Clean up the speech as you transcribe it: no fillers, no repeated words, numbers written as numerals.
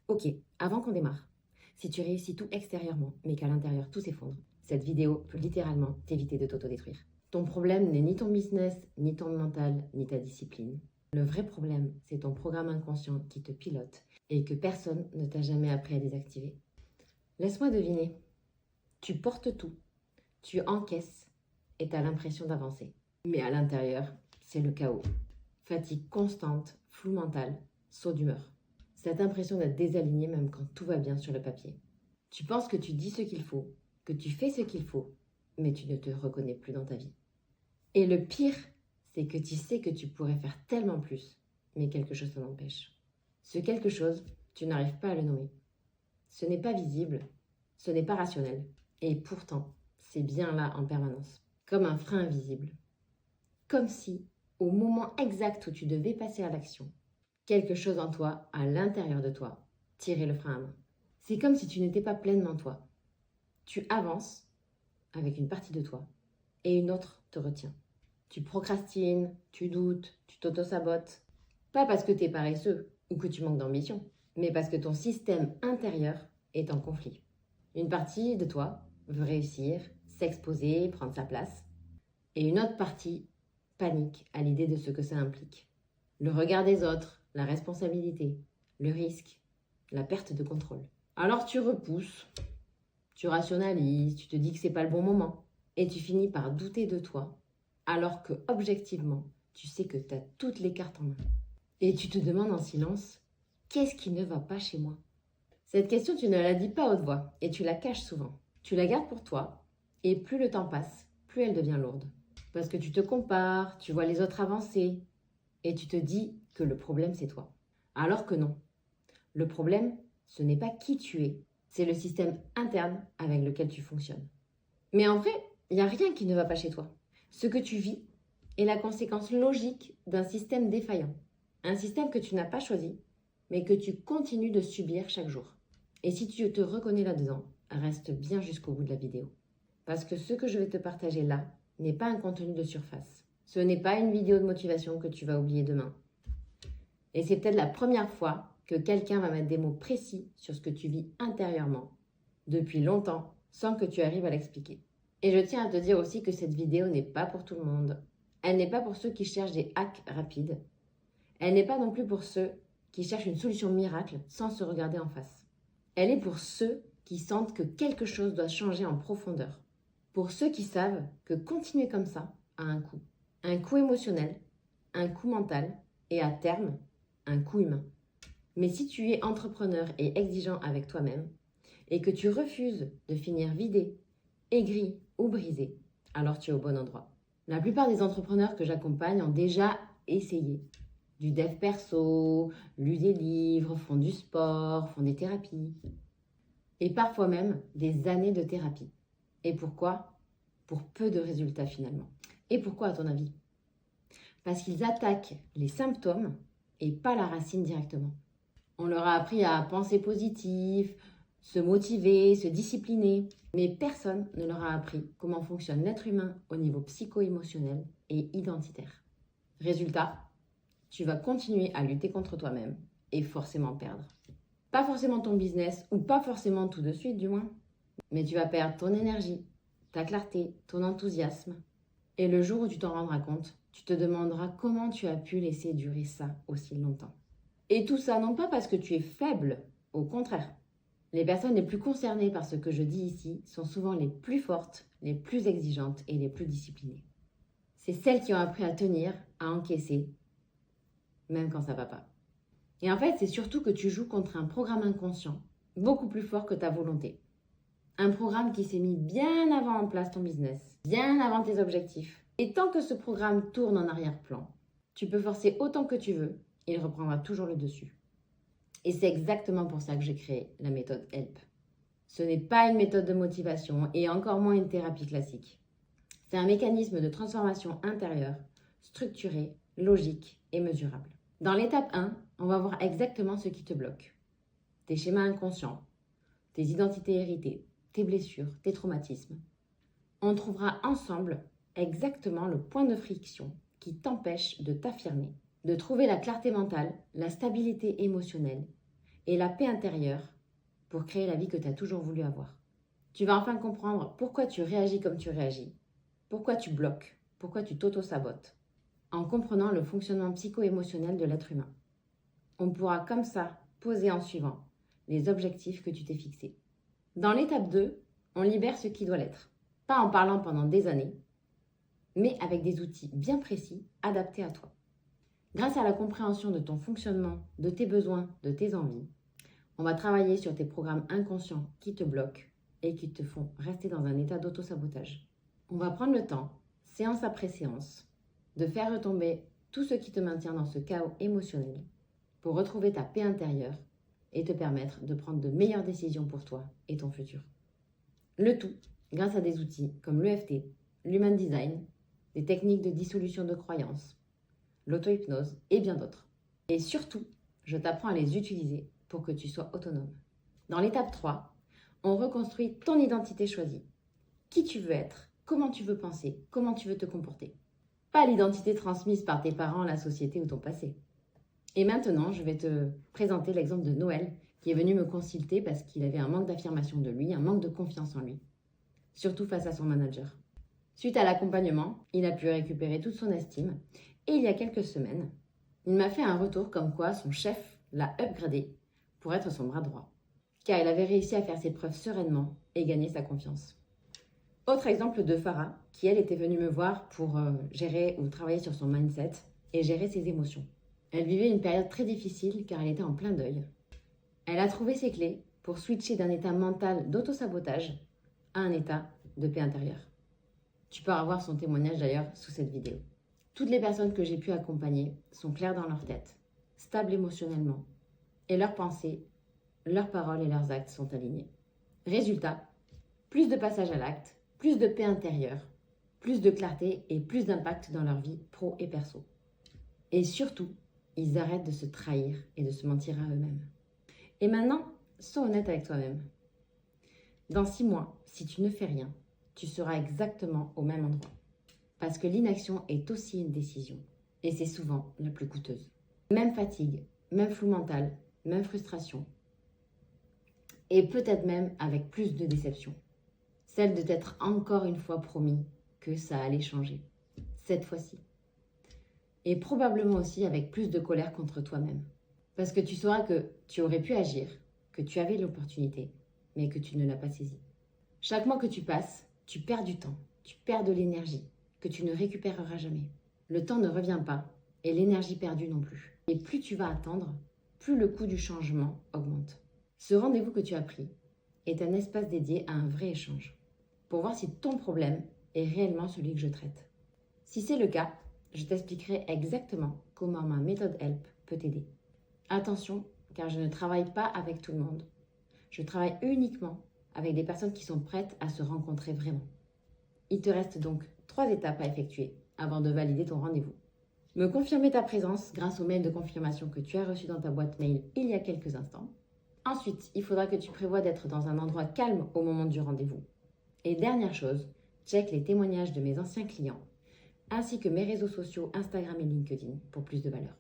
Ok, avant qu'on démarre, si tu réussis tout extérieurement, mais qu'à l'intérieur tout s'effondre, cette vidéo peut littéralement t'éviter de t'autodétruire. Ton problème n'est ni ton business, ni ton mental, ni ta discipline. Le vrai problème, c'est ton programme inconscient qui te pilote et que personne ne t'a jamais appris à désactiver. Laisse-moi deviner. Tu portes tout, tu encaisses et tu as l'impression d'avancer. Mais à l'intérieur, c'est le chaos. Fatigue constante, flou mental, saut d'humeur. Cette impression d'être désaligné même quand tout va bien sur le papier. Tu penses que tu dis ce qu'il faut, que tu fais ce qu'il faut, mais tu ne te reconnais plus dans ta vie. Et le pire, c'est que tu sais que tu pourrais faire tellement plus, mais quelque chose t'en empêche. Ce quelque chose, tu n'arrives pas à le nommer. Ce n'est pas visible, ce n'est pas rationnel. Et pourtant, c'est bien là en permanence, comme un frein invisible. Comme si, au moment exact où tu devais passer à l'action, quelque chose en toi, à l'intérieur de toi, tirait le frein à main. C'est comme si tu n'étais pas pleinement toi. Tu avances avec une partie de toi et une autre te retient. Tu procrastines, tu doutes, tu t'auto-sabotes. Pas parce que tu es paresseux ou que tu manques d'ambition, mais parce que ton système intérieur est en conflit. Une partie de toi veut réussir, s'exposer, prendre sa place, et une autre partie panique à l'idée de ce que ça implique. Le regard des autres, la responsabilité, le risque, la perte de contrôle. Alors tu repousses, tu rationalises, tu te dis que c'est pas le bon moment, et tu finis par douter de toi, alors que objectivement, tu sais que tu as toutes les cartes en main. Et tu te demandes en silence, qu'est-ce qui ne va pas chez moi? Cette question, tu ne la dis pas à haute voix, et tu la caches souvent. Tu la gardes pour toi, et plus le temps passe, plus elle devient lourde. Parce que tu te compares, tu vois les autres avancer, et tu te dis que le problème c'est toi. Alors que non. Le problème, ce n'est pas qui tu es, c'est le système interne avec lequel tu fonctionnes. Mais en vrai, il n'y a rien qui ne va pas chez toi. Ce que tu vis est la conséquence logique d'un système défaillant. Un système que tu n'as pas choisi, mais que tu continues de subir chaque jour. Et si tu te reconnais là-dedans, reste bien jusqu'au bout de la vidéo. Parce que ce que je vais te partager là n'est pas un contenu de surface. Ce n'est pas une vidéo de motivation que tu vas oublier demain. Et c'est peut-être la première fois que quelqu'un va mettre des mots précis sur ce que tu vis intérieurement, depuis longtemps, sans que tu arrives à l'expliquer. Et je tiens à te dire aussi que cette vidéo n'est pas pour tout le monde. Elle n'est pas pour ceux qui cherchent des hacks rapides. Elle n'est pas non plus pour ceux qui cherchent une solution miracle sans se regarder en face. Elle est pour ceux qui sentent que quelque chose doit changer en profondeur. Pour ceux qui savent que continuer comme ça a un coût. Un coût émotionnel, un coût mental et à terme, un coût humain. Mais si tu es entrepreneur et exigeant avec toi-même et que tu refuses de finir vidé, aigri ou brisé, alors tu es au bon endroit. La plupart des entrepreneurs que j'accompagne ont déjà essayé du dev perso, lu des livres, font du sport, font des thérapies et parfois même des années de thérapie. Et pourquoi? Pour peu de résultats finalement. Et pourquoi à ton avis? Parce qu'ils attaquent les symptômes et pas la racine directement. On leur a appris à penser positif, se motiver, se discipliner, mais personne ne leur a appris comment fonctionne l'être humain au niveau psycho-émotionnel et identitaire. Résultat, tu vas continuer à lutter contre toi-même et forcément perdre. Pas forcément ton business, ou pas forcément tout de suite du moins, mais tu vas perdre ton énergie, ta clarté, ton enthousiasme. Et le jour où tu t'en rendras compte, tu te demanderas comment tu as pu laisser durer ça aussi longtemps. Et tout ça, non pas parce que tu es faible, au contraire. Les personnes les plus concernées par ce que je dis ici sont souvent les plus fortes, les plus exigeantes et les plus disciplinées. C'est celles qui ont appris à tenir, à encaisser, même quand ça va pas. Et en fait, c'est surtout que tu joues contre un programme inconscient, beaucoup plus fort que ta volonté. Un programme qui s'est mis bien avant en place ton business, bien avant tes objectifs. Et tant que ce programme tourne en arrière-plan, tu peux forcer autant que tu veux, il reprendra toujours le dessus. Et c'est exactement pour ça que j'ai créé la méthode HELP. Ce n'est pas une méthode de motivation et encore moins une thérapie classique. C'est un mécanisme de transformation intérieure, structuré, logique et mesurable. Dans l'étape 1, on va voir exactement ce qui te bloque. Tes schémas inconscients, tes identités héritées, tes blessures, tes traumatismes. On trouvera ensemble exactement le point de friction qui t'empêche de t'affirmer, de trouver la clarté mentale, la stabilité émotionnelle et la paix intérieure pour créer la vie que tu as toujours voulu avoir. Tu vas enfin comprendre pourquoi tu réagis comme tu réagis, pourquoi tu bloques, pourquoi tu t'auto-sabotes, en comprenant le fonctionnement psycho-émotionnel de l'être humain. On pourra comme ça poser en suivant les objectifs que tu t'es fixés. Dans l'étape 2, on libère ce qui doit l'être. Pas en parlant pendant des années, mais avec des outils bien précis adaptés à toi. Grâce à la compréhension de ton fonctionnement, de tes besoins, de tes envies, on va travailler sur tes programmes inconscients qui te bloquent et qui te font rester dans un état d'auto-sabotage. On va prendre le temps, séance après séance, de faire retomber tout ce qui te maintient dans ce chaos émotionnel pour retrouver ta paix intérieure et te permettre de prendre de meilleures décisions pour toi et ton futur. Le tout grâce à des outils comme l'EFT, l'Human Design, des techniques de dissolution de croyances, l'auto-hypnose et bien d'autres. Et surtout, je t'apprends à les utiliser pour que tu sois autonome. Dans l'étape 3, on reconstruit ton identité choisie. Qui tu veux être, comment tu veux penser, comment tu veux te comporter. Pas l'identité transmise par tes parents, la société ou ton passé. Et maintenant, je vais te présenter l'exemple de Noël qui est venu me consulter parce qu'il avait un manque d'affirmation de lui, un manque de confiance en lui, surtout face à son manager. Suite à l'accompagnement, il a pu récupérer toute son estime et il y a quelques semaines, il m'a fait un retour comme quoi son chef l'a upgradé pour être son bras droit, car il avait réussi à faire ses preuves sereinement et gagner sa confiance. Autre exemple de Farah, qui elle était venue me voir pour gérer ou travailler sur son mindset et gérer ses émotions. Elle vivait une période très difficile car elle était en plein deuil. Elle a trouvé ses clés pour switcher d'un état mental d'auto-sabotage à un état de paix intérieure. Tu peux avoir son témoignage d'ailleurs sous cette vidéo. Toutes les personnes que j'ai pu accompagner sont claires dans leur tête, stables émotionnellement, et leurs pensées, leurs paroles et leurs actes sont alignés. Résultat, plus de passage à l'acte, plus de paix intérieure, plus de clarté et plus d'impact dans leur vie pro et perso. Et surtout, ils arrêtent de se trahir et de se mentir à eux-mêmes. Et maintenant, sois honnête avec toi-même. Dans 6 mois, si tu ne fais rien, tu seras exactement au même endroit. Parce que l'inaction est aussi une décision. Et c'est souvent la plus coûteuse. Même fatigue, même flou mental, même frustration. Et peut-être même avec plus de déception. Celle de t'être encore une fois promis que ça allait changer. Cette fois-ci. Et probablement aussi avec plus de colère contre toi-même. Parce que tu sauras que tu aurais pu agir, que tu avais l'opportunité, mais que tu ne l'as pas saisie. Chaque mois que tu passes, tu perds du temps, tu perds de l'énergie, que tu ne récupéreras jamais. Le temps ne revient pas, et l'énergie perdue non plus. Et plus tu vas attendre, plus le coût du changement augmente. Ce rendez-vous que tu as pris est un espace dédié à un vrai échange, pour voir si ton problème est réellement celui que je traite. Si c'est le cas, je t'expliquerai exactement comment ma méthode HELP peut t'aider. Attention, car je ne travaille pas avec tout le monde. Je travaille uniquement avec des personnes qui sont prêtes à se rencontrer vraiment. Il te reste donc 3 étapes à effectuer avant de valider ton rendez-vous. Me confirmer ta présence grâce au mail de confirmation que tu as reçu dans ta boîte mail il y a quelques instants. Ensuite, il faudra que tu prévoies d'être dans un endroit calme au moment du rendez-vous. Et dernière chose, check les témoignages de mes anciens clients, ainsi que mes réseaux sociaux Instagram et LinkedIn pour plus de valeur.